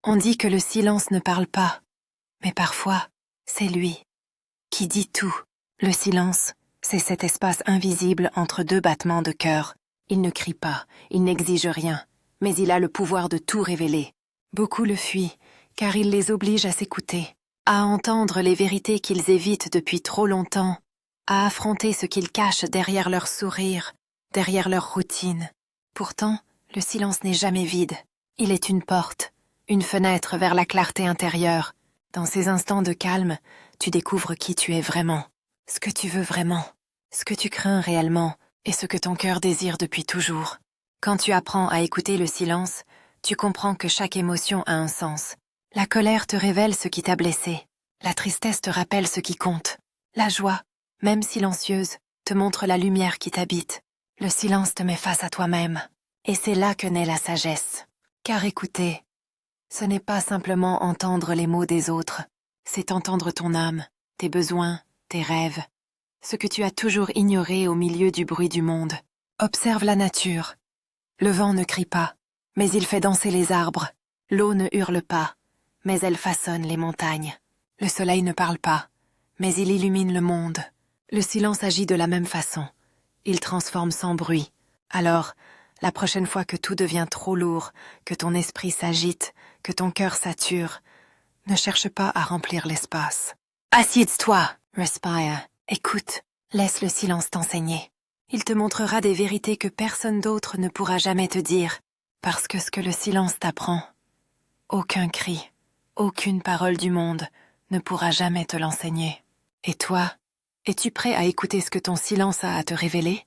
On dit que le silence ne parle pas, mais parfois, c'est lui qui dit tout. Le silence, c'est cet espace invisible entre deux battements de cœur. Il ne crie pas, il n'exige rien, mais il a le pouvoir de tout révéler. Beaucoup le fuient, car il les oblige à s'écouter, à entendre les vérités qu'ils évitent depuis trop longtemps, à affronter ce qu'ils cachent derrière leur sourire, derrière leur routine. Pourtant, le silence n'est jamais vide. Il est une porte, une fenêtre vers la clarté intérieure. Dans ces instants de calme, tu découvres qui tu es vraiment, ce que tu veux vraiment, ce que tu crains réellement et ce que ton cœur désire depuis toujours. Quand tu apprends à écouter le silence, tu comprends que chaque émotion a un sens. La colère te révèle ce qui t'a blessé. La tristesse te rappelle ce qui compte. La joie, même silencieuse, te montre la lumière qui t'habite. Le silence te met face à toi-même. Et c'est là que naît la sagesse. Car écouter, ce n'est pas simplement entendre les mots des autres, c'est entendre ton âme, tes besoins, tes rêves, ce que tu as toujours ignoré au milieu du bruit du monde. Observe la nature. Le vent ne crie pas, mais il fait danser les arbres. L'eau ne hurle pas, mais elle façonne les montagnes. Le soleil ne parle pas, mais il illumine le monde. Le silence agit de la même façon. Il transforme sans bruit. Alors, la prochaine fois que tout devient trop lourd, que ton esprit s'agite, que ton cœur sature, ne cherche pas à remplir l'espace. Assieds-toi, respire, écoute, laisse le silence t'enseigner. Il te montrera des vérités que personne d'autre ne pourra jamais te dire, parce que ce que le silence t'apprend, aucun cri, aucune parole du monde ne pourra jamais te l'enseigner. Et toi, es-tu prêt à écouter ce que ton silence a à te révéler ?